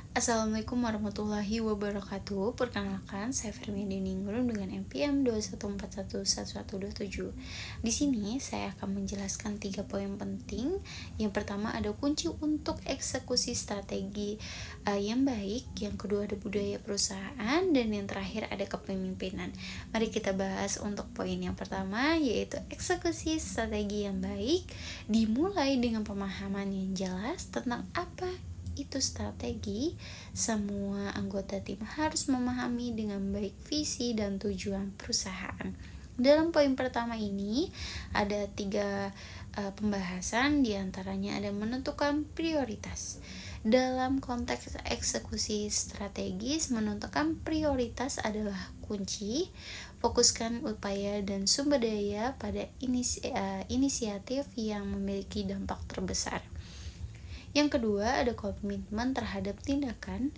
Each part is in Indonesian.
Assalamualaikum warahmatullahi wabarakatuh. Perkenalkan, saya Fermiadi Ningrum dengan NPM 2141127. Di sini saya akan menjelaskan 3 poin penting. Yang pertama ada kunci untuk eksekusi strategi yang baik, yang kedua ada budaya perusahaan, dan yang terakhir ada kepemimpinan. Mari kita bahas untuk poin yang pertama, yaitu eksekusi strategi yang baik dimulai dengan pemahaman yang jelas tentang apa itu strategi. Semua anggota tim harus memahami dengan baik visi dan tujuan perusahaan. Dalam poin pertama ini ada 3 pembahasan, diantaranya ada menentukan prioritas. Dalam konteks eksekusi strategis, menentukan prioritas adalah kunci. Fokuskan upaya dan sumber daya pada inisiatif yang memiliki dampak terbesar. Yang kedua, ada komitmen terhadap tindakan.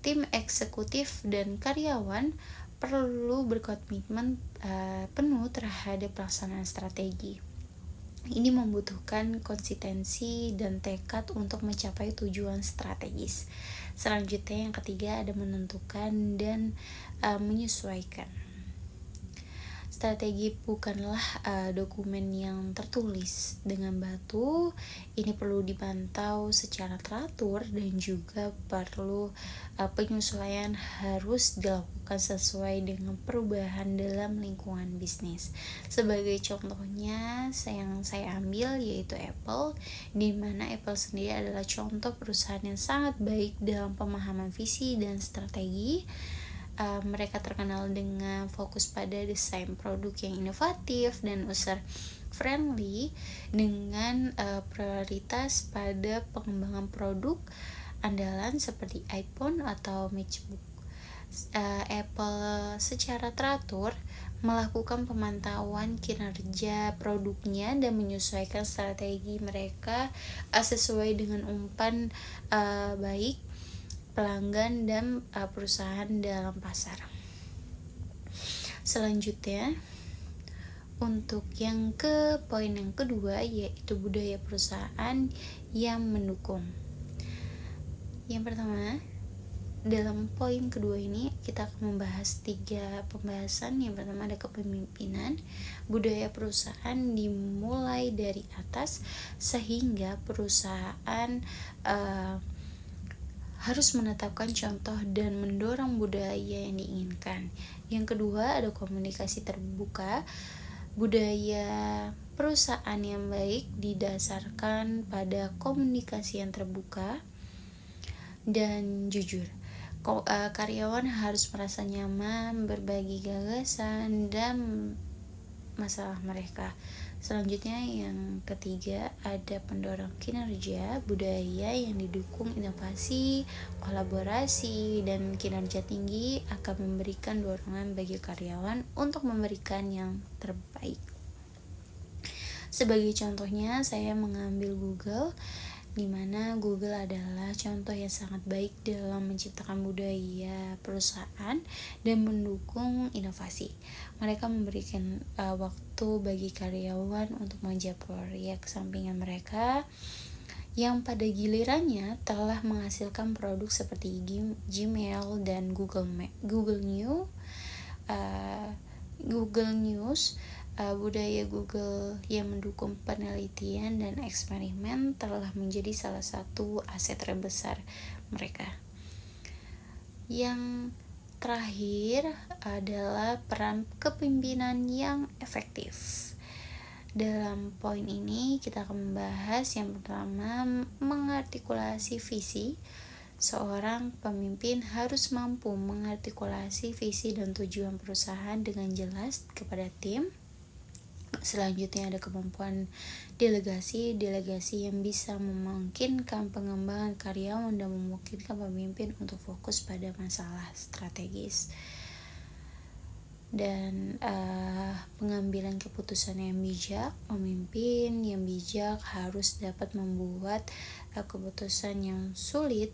Tim eksekutif dan karyawan perlu berkomitmen penuh terhadap pelaksanaan strategi. Ini membutuhkan konsistensi dan tekad untuk mencapai tujuan strategis. Selanjutnya, yang ketiga, ada menentukan dan menyesuaikan. Strategi bukanlah dokumen yang tertulis dengan batu. Ini perlu dipantau secara teratur dan juga perlu penyesuaian harus dilakukan sesuai dengan perubahan dalam lingkungan bisnis. Sebagai contohnya yang saya ambil yaitu Apple, di mana Apple sendiri adalah contoh perusahaan yang sangat baik dalam pemahaman visi dan strategi. Mereka terkenal dengan fokus pada desain produk yang inovatif dan user friendly, dengan prioritas pada pengembangan produk andalan seperti iPhone atau MacBook. Apple secara teratur melakukan pemantauan kinerja produknya dan menyesuaikan strategi mereka sesuai dengan umpan baik pelanggan dan perusahaan dalam pasar. Selanjutnya, untuk poin yang kedua, yaitu budaya perusahaan yang mendukung. Yang pertama, dalam poin kedua ini kita akan membahas 3 pembahasan. Yang pertama ada kepemimpinan. Budaya perusahaan dimulai dari atas sehingga perusahaan harus menetapkan contoh dan mendorong budaya yang diinginkan. Yang kedua ada komunikasi terbuka. Budaya perusahaan yang baik didasarkan pada komunikasi yang terbuka dan jujur. Karyawan harus merasa nyaman berbagi gagasan dan masalah mereka. Selanjutnya yang ketiga ada pendorong kinerja. Budaya yang didukung inovasi, kolaborasi, dan kinerja tinggi akan memberikan dorongan bagi karyawan untuk memberikan yang terbaik. Sebagai contohnya saya mengambil Google, di mana Google adalah contoh yang sangat baik dalam menciptakan budaya perusahaan dan mendukung inovasi. Mereka memberikan waktu bagi karyawan untuk mengerjakan proyek sampingan mereka yang pada gilirannya telah menghasilkan produk seperti Gmail dan Google News. Budaya Google yang mendukung penelitian dan eksperimen telah menjadi salah satu aset terbesar mereka. Yang terakhir adalah peran kepemimpinan yang efektif. Dalam poin ini kita akan membahas yang pertama, mengartikulasi visi. Seorang pemimpin harus mampu mengartikulasi visi dan tujuan perusahaan dengan jelas kepada tim. Selanjutnya ada kemampuan delegasi yang bisa memungkinkan pengembangan karyawan dan memungkinkan pemimpin untuk fokus pada masalah strategis. Dan pengambilan keputusan yang bijak. Pemimpin yang bijak harus dapat membuat keputusan yang sulit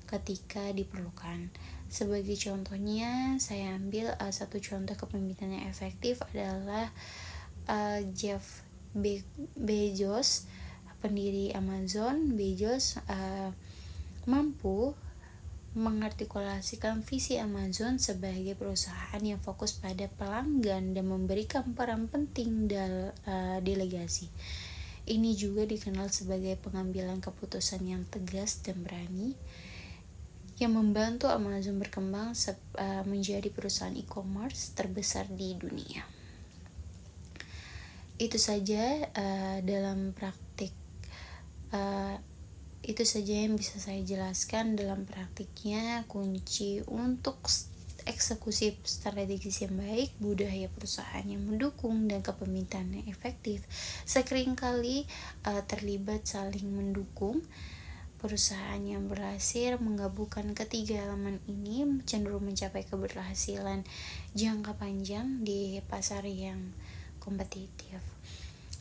ketika diperlukan. Sebagai contohnya, saya ambil satu contoh kepemimpinan yang efektif adalah Jeff Bezos, pendiri Amazon. Bezos mampu mengartikulasikan visi Amazon sebagai perusahaan yang fokus pada pelanggan dan memberikan peran penting delegasi. Ini juga dikenal sebagai pengambilan keputusan yang tegas dan berani, yang membantu Amazon berkembang menjadi perusahaan e-commerce terbesar di dunia. Itu saja dalam praktik. Itu saja yang bisa saya jelaskan dalam praktiknya. Kunci untuk eksekusi strategis yang baik, budaya perusahaan yang mendukung, dan kepemimpinan yang efektif seringkali terlibat saling mendukung. Perusahaan yang berhasil menggabungkan ketiga elemen ini cenderung mencapai keberhasilan jangka panjang di pasar yang kompetitif.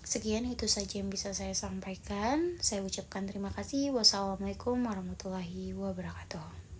Sekian, itu saja yang bisa saya sampaikan. Saya ucapkan terima kasih. Wassalamualaikum warahmatullahi wabarakatuh.